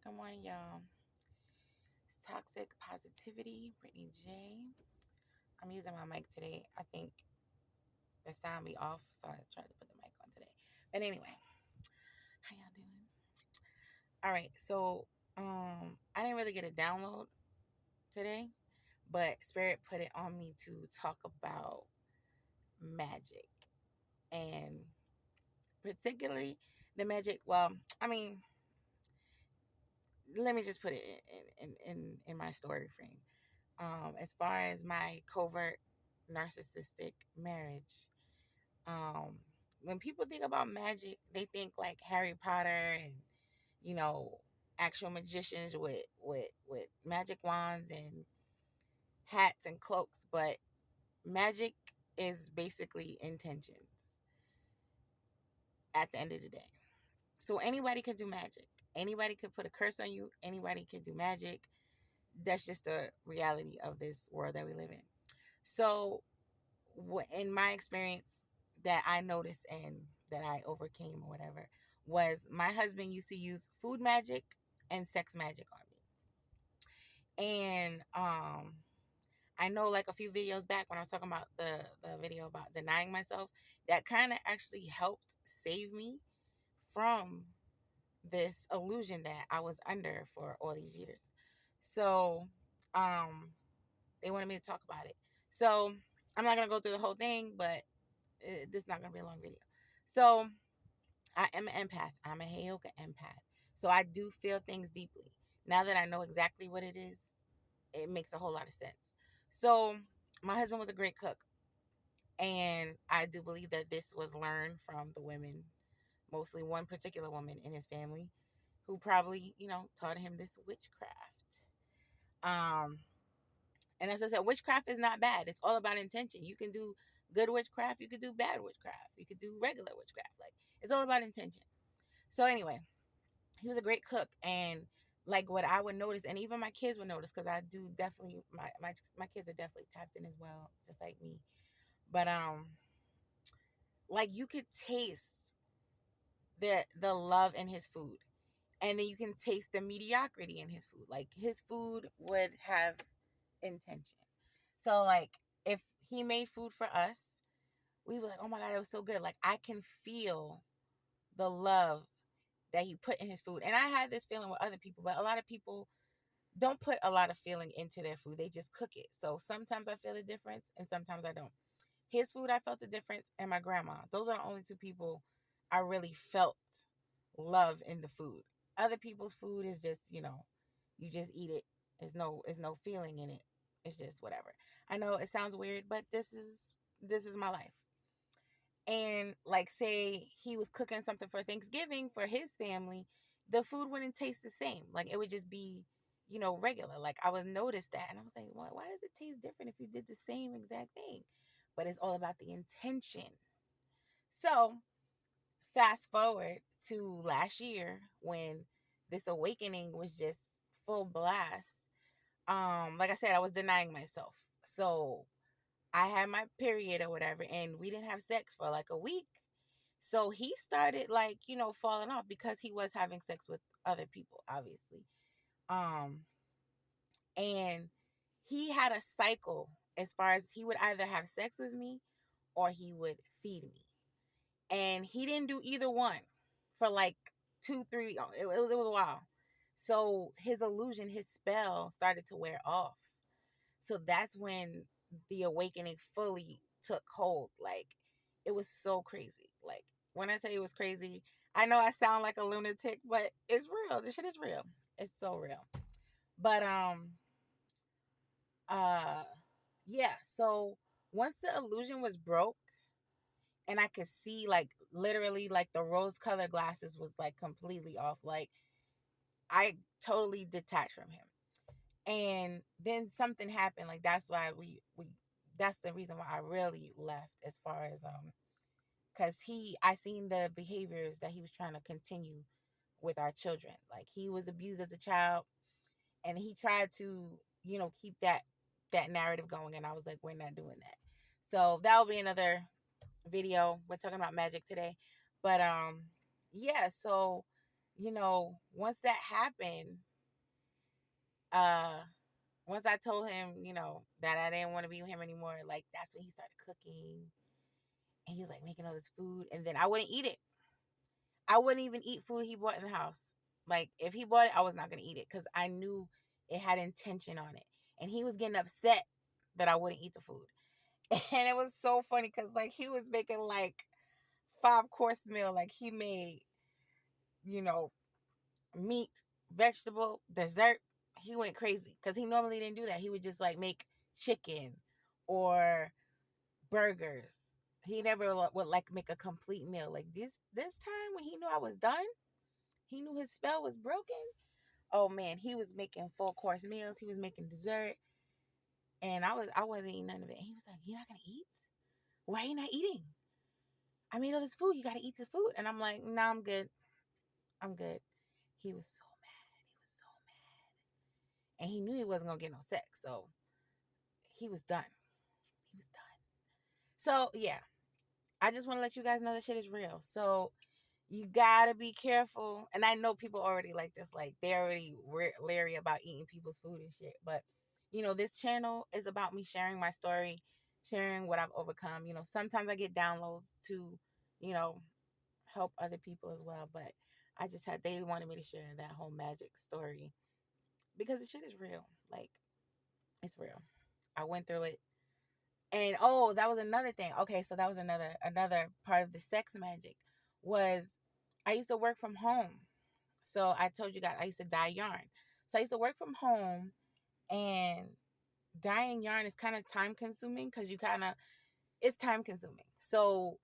Good morning, y'all. It's Toxic Positivity, Brittany J. I'm using my mic today. I think the sound be off, so I tried to put the mic on today. But anyway, how y'all doing? All right, so I didn't really get a download today, but Spirit put it on me to talk about magic and particularly the magic. Well, I mean, let me just put it in my story frame. As far as my covert narcissistic marriage, um, when people think about magic, they think like Harry Potter and you know actual magicians with magic wands and hats and cloaks. But magic is basically intentions at the end of the day. So anybody can do magic. Anybody could put a curse on you. Anybody can do magic. That's just the reality of this world that we live in. So in my experience that I noticed and that I overcame or whatever was my husband used to use food magic and sex magic on me. And I know like a few videos back when I was talking about the video about denying myself, that kind of actually helped save me from this illusion that I was under for all these years. So um they wanted me to talk about it. So I'm not gonna go through the whole thing, but this is not going to be a long video. So I am an empath. I'm a Heyoka empath. So I do feel things deeply. Now that I know exactly what it is, it makes a whole lot of sense. So my husband was a great cook. And I do believe that this was learned from the women, mostly one particular woman in his family, who probably, taught him this witchcraft. Um, And as I said, witchcraft is not bad. It's all about intention. You can do good witchcraft. You could do bad witchcraft. You could do regular witchcraft. Like, it's all about intention. So anyway, he was a great cook. And like what I would notice, and even my kids would notice, because I do definitely, my kids are definitely tapped in as well, just like me. But like you could taste the love in his food. And then you can taste the mediocrity in his food. Like his food would have intention. So like if he made food for us, we were like, oh my God, it was so good. Like I can feel the love that he put in his food. And I had this feeling with other people, but a lot of people don't put a lot of feeling into their food. They just cook it. So sometimes I feel the difference and sometimes I don't. His food, I felt the difference, and my grandma. Those are the only two people I really felt love in the food. Other people's food is just, you just eat it. There's no feeling in it. It's just whatever. I know it sounds weird, but this is my life. And like say he was cooking something for Thanksgiving for his family, the food wouldn't taste the same. Like it would just be, regular. Like I would notice that and I was like, why does it taste different if you did the same exact thing? But it's all about the intention. So fast forward to last year when this awakening was just full blast. Like I said, I was denying myself. So I had my period or whatever, and we didn't have sex for like a week. So he started like, falling off because he was having sex with other people, obviously. Um, and he had a cycle as far as he would either have sex with me or he would feed me. And he didn't do either one for like 2, 3. It was a while. So his illusion, his spell started to wear off. So that's when the awakening fully took hold. Like it was so crazy. Like when I tell you it was crazy, I know I sound like a lunatic, but it's real. This shit is real. It's so real. But uh yeah, so once the illusion was broke and I could see like literally like the rose colored glasses was like completely off. Like I totally detached from him. And then something happened. Like that's why we that's the reason why I really left as far as because I seen the behaviors that he was trying to continue with our children. Like he was abused as a child and he tried to, keep that narrative going and I was like, we're not doing that. So that'll be another video. We're talking about magic today. But yeah, so once that happened, uh, once I told him, that I didn't want to be with him anymore, like that's when he started cooking and he was like making all this food, and then I wouldn't eat it. I wouldn't even eat food he bought in the house. Like if he bought it, I was not gonna eat it because I knew it had intention on it, and he was getting upset that I wouldn't eat the food. And it was so funny because like he was making like 5-course meal, like he made, you know, meat, vegetable, dessert. He went crazy because he normally didn't do that. He would just like make chicken or burgers. He never would like make a complete meal. Like this time when he knew I was done, he knew his spell was broken. Oh man, he was making 4-course meals. He was making dessert, and I wasn't eating none of it. And he was like, "You're not gonna eat? Why are you not eating? I made all this food. You gotta eat the food." And I'm like, "No, I'm good. I'm good." He was so mad. He was so mad, and he knew he wasn't gonna get no sex, so he was done. He was done. So yeah, I just want to let you guys know that shit is real. So you gotta be careful. And I know people already like this, like they already leery about eating people's food and shit. But this channel is about me sharing my story, sharing what I've overcome. Sometimes I get downloads to, you know, help other people as well. But they wanted me to share that whole magic story because the shit is real. Like it's real. I went through it. And oh, that was another thing. Okay, so that was another part of the sex magic was I used to work from home. So I told you guys I used to dye yarn. So I used to work from home, and dyeing yarn is kind of time consuming because it's time consuming. So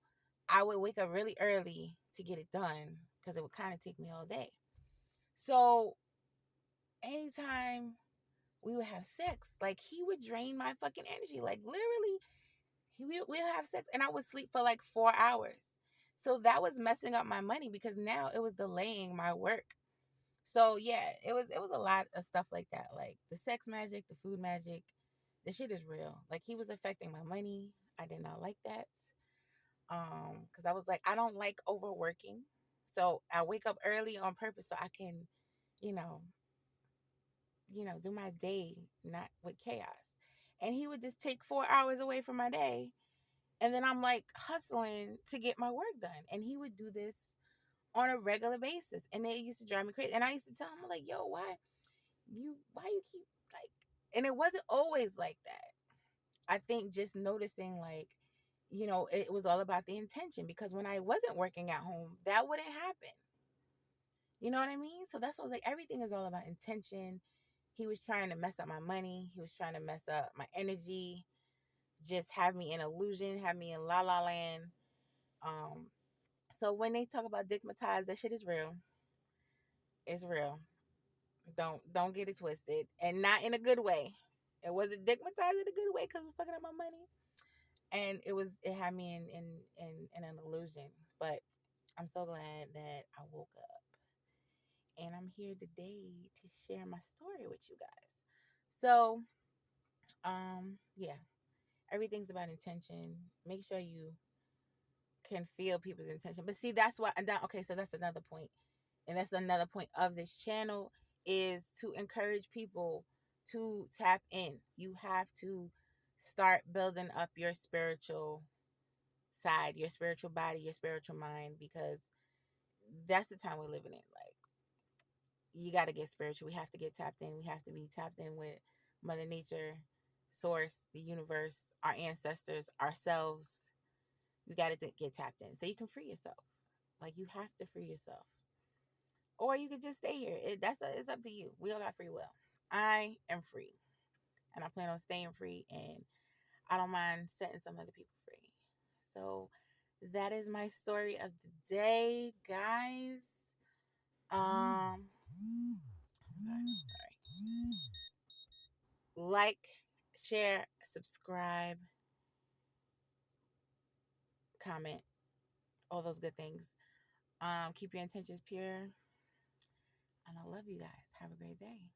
I would wake up really early to get it done because it would kind of take me all day. So anytime we would have sex, like he would drain my fucking energy. Like literally, we'll have sex and I would sleep for like 4 hours. So that was messing up my money because now it was delaying my work. So yeah, it was a lot of stuff like that. Like the sex magic, the food magic, the shit is real. Like he was affecting my money. I did not like that. Because I was like, I don't like overworking. So I wake up early on purpose so I can, you know, do my day not with chaos. And he would just take 4 hours away from my day. And then I'm like hustling to get my work done. And he would do this on a regular basis. And it used to drive me crazy. And I used to tell him, I'm like, yo, why you keep like, and it wasn't always like that. I think just noticing like, it was all about the intention because when I wasn't working at home, that wouldn't happen. You know what I mean? So that's what I was like, everything is all about intention. He was trying to mess up my money. He was trying to mess up my energy, just have me in illusion, have me in la la land. Um, so when they talk about digmatized, that shit is real. It's real. Don't get it twisted, and not in a good way. It wasn't digmatized in a good way because it was fucking up my money, and it had me in an illusion. But I'm so glad that I woke up, and I'm here today to share my story with you guys. So, yeah, everything's about intention. Make sure you can feel people's intention. But see, that's what. Okay, so that's another point, and that's another point of this channel is to encourage people to tap in. You have to start building up your spiritual side, your spiritual body, your spiritual mind, because that's the time we're living in. Like, you got to get spiritual. We have to get tapped in. We have to be tapped in with Mother Nature, Source, the universe, our ancestors, ourselves. You got to get tapped in so you can free yourself. Like, you have to free yourself. Or you could just stay here. It's up to you. We all got free will. I am free. And I plan on staying free. And I don't mind setting some other people free. So that is my story of the day, guys. Sorry. Like, share, subscribe, comment, all those good things. Keep your intentions pure. And I love you guys. Have a great day.